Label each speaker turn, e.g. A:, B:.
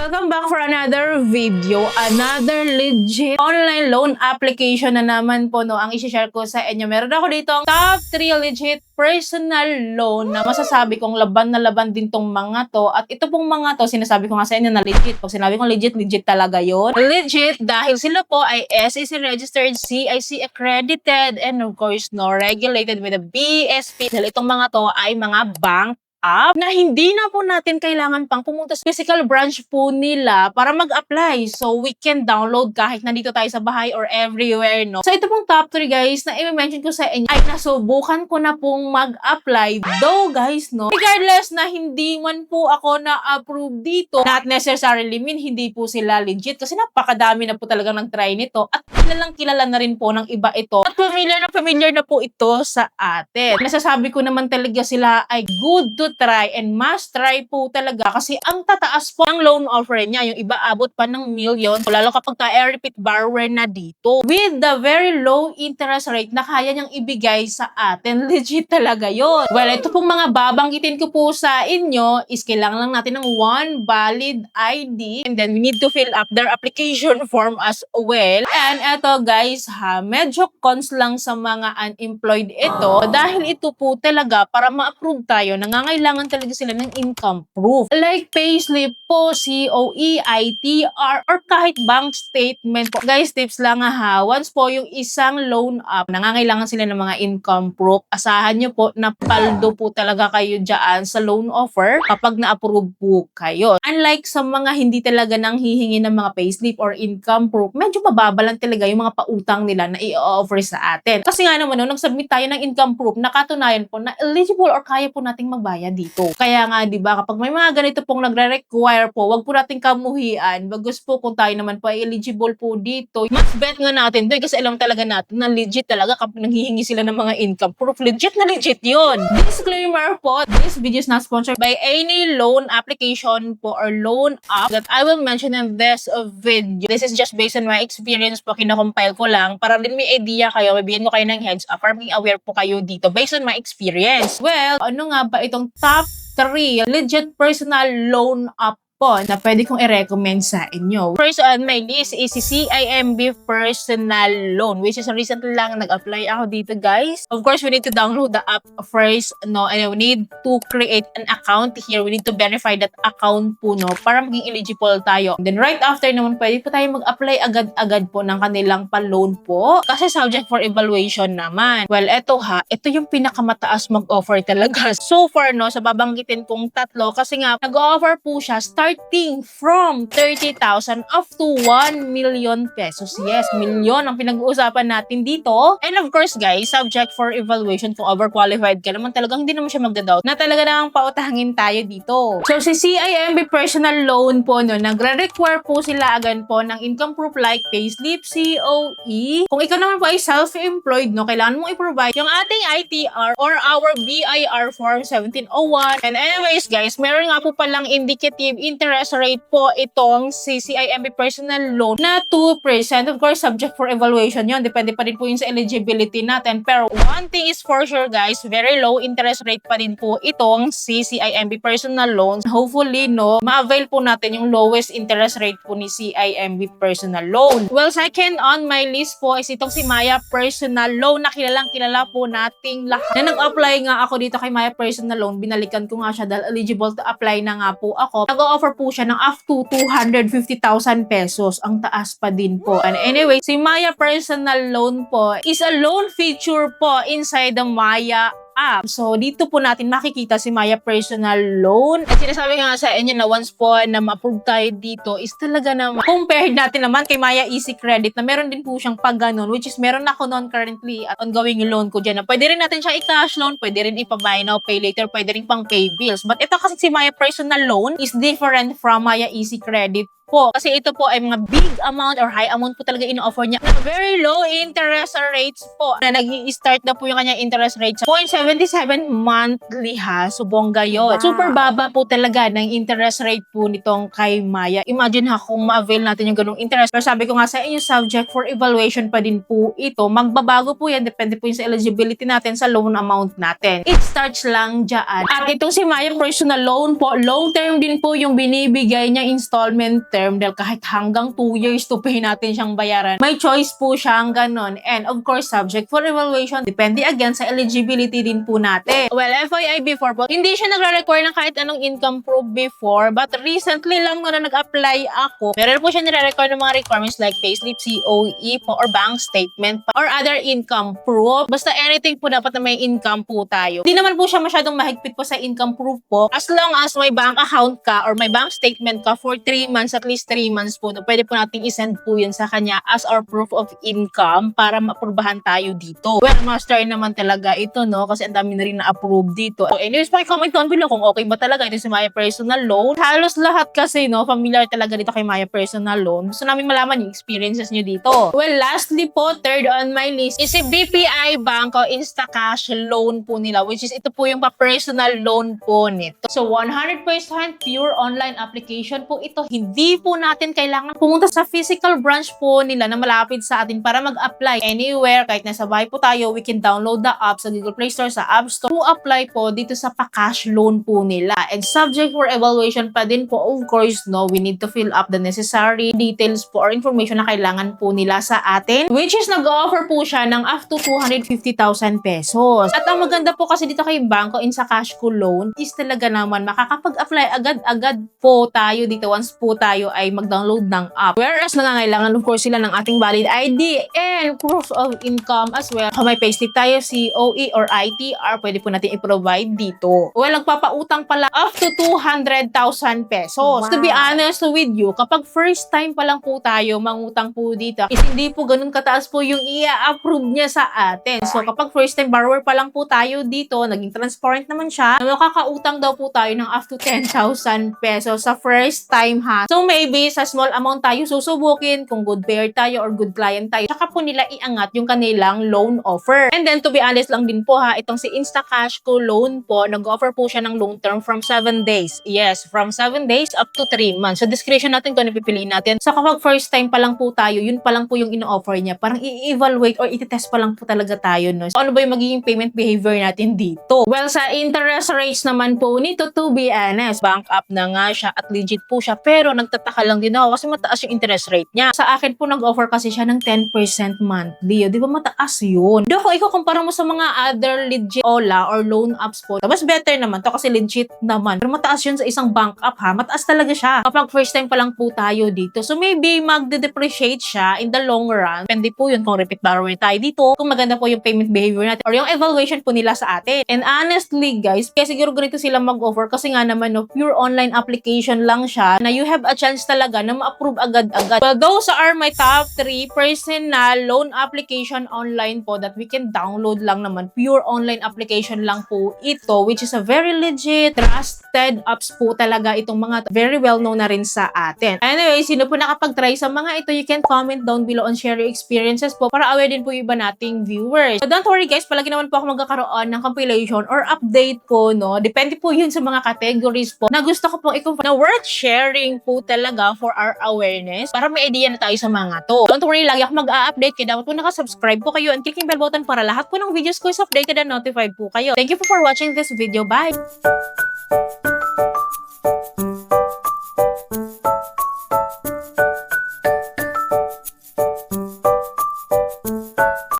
A: Welcome back for another video, another legit online loan application na naman po no ang i-share ko sa inyo. Meron ako dito ang top 3 legit personal loan na masasabi kong laban na laban din tong mga to. At ito pong mga to, sinasabi ko nga sa inyo na legit. Pag sinabi kong legit, legit talaga yon. Legit dahil sila po ay SEC registered, CIC accredited, and of course no regulated with the BSP. Dahil itong mga to ay mga bank app na hindi na po natin kailangan pang pumunta sa physical branch po nila para mag-apply. So, we can download kahit nandito tayo sa bahay or everywhere, no? So, ito pong top 3, guys, na i-mention ko sa inyo ay nasubukan ko na pong mag-apply. Though, guys, no? Regardless na hindi man po ako na-approve dito, not necessarily mean hindi po sila legit kasi napakadami na po talagang nag-try nito at kilalang kilala na rin po ng iba ito. At familiar na po ito sa atin. Nasasabi ko naman talaga sila ay good to try and must try po talaga kasi ang tataas po ng loan offer niya. Yung iba abot pa ng million. Lalo kapag tayo repeat borrower na dito. With the very low interest rate na kaya niyang ibigay sa atin. Legit talaga yon. Well, ito pong mga babanggitin ko po sa inyo is kailangan lang natin ng one valid ID and then we need to fill up their application form as well. And eto guys ha, medyo cons lang sa mga unemployed ito dahil ito po talaga para ma-approve tayo nangangailangan talaga sila ng income proof. Like payslip po, COE, ITR, or kahit bank statement po. Guys, tips lang ha. Once po yung isang loan app, nangangailangan sila ng mga income proof, asahan nyo po na paldo po talaga kayo dyan sa loan offer kapag na-approve po kayo. Unlike sa mga hindi talaga nang hihingi ng mga payslip or income proof, medyo mababalan talaga yung mga pautang nila na i-offer sa atin. Kasi nga naman, nag-submit tayo ng income proof, nakatunayan po na eligible or kaya po nating magbayad dito. Kaya nga, di ba, kapag may mga ganito pong nagre-require po, wag po nating kamuhian. Bagus po kung tayo naman po ay eligible po dito. Mas bet nga natin doon kasi alam talaga natin na legit talaga kapag nanghihingi sila ng mga income proof. Legit na legit yun. Disclaimer po, this video is not sponsored by any loan application po or loan app that I will mention in this video. This is just based on my experience po. Kinakompile ko lang para din may idea kayo, mabigyan ko kayo ng heads up para maging aware po kayo dito based on my experience. Well, ano nga ba itong top 3 legit personal loan app po na pwede kong i-recommend sa inyo. First on my list is si CIMB Personal Loan, which is recently lang nag-apply ako dito, guys. Of course, we need to download the app first, no? And we need to create an account here. We need to verify that account po, no? Para maging eligible tayo. And then right after naman, pwede po tayo mag-apply agad-agad po ng kanilang pa-loan po. Kasi subject for evaluation naman. Well, eto ha, ito yung pinakamataas mag-offer talaga. So far, no, sa babanggitin kong tatlo, kasi nga, nag-offer po siya starting from 30,000 up to 1 million pesos. Yes, million ang pinag-uusapan natin dito. And of course, guys, subject for evaluation kung overqualified ka naman talagang hindi naman siya magda-doubt na talaga namang pautangin tayo dito. So, si CIMB Personal Loan po, no, nagre-require po sila agad po ng income proof like payslip, COE. Kung ikaw naman po ay self-employed, no, kailangan mong i-provide yung ating ITR or our BIR form 1701. And anyways, guys, meron nga po palang indicative interest rate po itong CIMB Personal Loan na 2%. Of course, subject for evaluation yon. Depende pa rin po yun sa eligibility natin. Pero one thing is for sure, guys, very low interest rate pa rin po itong CIMB Personal Loans. Hopefully, no, ma-avail po natin yung lowest interest rate po ni CIMB Personal Loan. Well, second on my list po is itong si Maya Personal Loan na kilalang kilala po nating lahat. Na nag-apply nga ako dito kay Maya Personal Loan, binalikan ko nga siya dahil eligible to apply na nga po ako. Nag-offer po siya ng up to 250,000 pesos. Ang taas pa din po. And anyway, si Maya Personal Loan po is a loan feature po inside the Maya app. So, dito po natin makikita si Maya Personal Loan. At sinasabi nga sa inyo na once po na ma-approve tayo dito is talaga naman compared natin naman kay Maya Easy Credit na meron din po siyang pag ganon, which is meron ako noon currently at ongoing yung loan ko dyan na pwede rin natin siya i-cash loan, pwede rin ipa-buy now, pay later, pwede rin pang pay bills. But ito kasi si Maya Personal Loan is different from Maya Easy Credit po. Kasi ito po ay mga big amount or high amount po talaga ino-offer niya. Very low interest rates po. Na nag-i-start na po yung kanyang interest rate sa 0.77 monthly ha. So, bongga yun. Super baba po talaga ng interest rate po nitong kay Maya. Imagine ha kung ma-avail natin yung ganung interest. Pero sabi ko nga sa inyo, subject for evaluation pa din po ito. Magbabago po yan. Depende po yung sa eligibility natin sa loan amount natin. It starts lang dyan. At itong si Maya personal loan po, long term din po yung binibigay niya installment term dahil kahit hanggang 2 years to pay natin siyang bayaran. May choice po siyang ganon. And of course, subject for evaluation. Depende again sa eligibility din po natin. Well, FYI before po, hindi siya nagre-require ng kahit anong income proof before, but recently lang na nag-apply ako. Meron po siya nire-require ng mga requirements like payslip, COE po, or bank statement, or other income proof. Basta anything po dapat na may income po tayo. Hindi naman po siya masyadong mahigpit po sa income proof po. As long as may bank account ka or may bank statement ka for 3 months, at least 3 months po, pwede po nating isend po yun sa kanya as our proof of income para maaprubahan tayo dito. Well, master naman talaga ito, no? Kasi ang dami na rin na-approve dito. So, anyways, pakicomment down below kung okay ba talaga ito si Maya Personal Loan. Halos lahat kasi, no, familiar talaga dito kay Maya Personal Loan. Gusto namin malaman yung experiences nyo dito. Well, lastly po, third on my list is si BPI Bank o Instacash loan po nila, which is ito po yung pa-personal loan po nito. So, 100% pure online application po ito. Hindi po natin kailangan pumunta sa physical branch po nila na malapit sa atin para mag-apply. Anywhere, kahit nasa bahay po tayo, we can download the app sa Google Play Store, sa App Store, to apply po dito sa pa-cash loan po nila. And subject for evaluation pa din po, of course, no, we need to fill up the necessary details po or information na kailangan po nila sa atin, which is nag-offer po siya ng up to 250,000 pesos. At ang maganda po kasi dito kay Banko Instacash Loan is talaga naman makakapag-apply agad-agad po tayo dito once po tayo ay mag-download ng app. Whereas nangangailangan of course sila ng ating valid ID and proof of income as well. Kung may payslip tayo, COE or ITR, pwede po natin i-provide dito. Well, nagpapautang pala up to 200,000 pesos. Wow. To be honest with you, kapag first time pa lang po tayo mangutang po dito, is hindi po ganun kataas po yung i-approve niya sa atin. So, kapag first time borrower pa lang po tayo dito, naging transparent naman siya, makakautang daw po tayo ng up to 10,000 pesos sa first time ha. So, maybe sa small amount tayo susubukin kung good payer tayo or good client tayo. Saka po nila iangat yung kanilang loan offer. And then, to be honest lang din po ha, itong si Instacash Loan po, nag-offer po siya ng long term from 7 days. Yes, from 7 days up to 3 months. So, discretion natin kung ano pipiliin natin. So, kapag first time pa lang po tayo, yun pa lang po yung ino-offer niya. Parang i-evaluate or i-test pa lang po talaga tayo, no? So, ano ba yung magiging payment behavior natin dito? Well, sa interest rates naman po nito, to be honest, bank up na nga siya at legit po siya. Pero, nagtataka lang din ako kasi mataas yung interest rate niya. Sa akin po, nag-offer kasi siya ng 10% monthly. Di ba mataas yun? Do kung ikukumpara mo sa mga other legit OLA or loan apps po, mas better naman to kasi legit naman. Pero mataas yun sa isang bank app ha. Mataas talaga siya kapag first time pa lang po tayo dito. So maybe magde-depreciate siya in the long run. Depende po yun kung repeat borrower tayo dito, kung maganda po yung payment behavior natin or yung evaluation po nila sa atin. And honestly guys, kaya siguro ganito sila mag-offer kasi nga naman no, pure online application lang siya na you have a chance talaga na ma-approve agad-agad. Well, those are my top 3 personal loan application online po that we can download lang naman. Pure online application lang po ito, which is a very legit, trusted apps po talaga itong mga very well known na rin sa atin. Anyway, sino po nakapag-try sa mga ito, you can comment down below and share your experiences po para aware din po yung iba nating viewers. So don't worry guys, palagi naman po ako magkakaroon ng compilation or update po, no? Depende po yun sa mga categories po na gusto ko pong na worth sharing po talaga for our awareness para may idea na tayo sa mga to. Don't worry, lagi ako mag-a-update kaya dapat po nakasubscribe po kayo and clicking bell button para lahat po ng videos ko is updated and notified po kayo. Thank you for watching this video. Bye!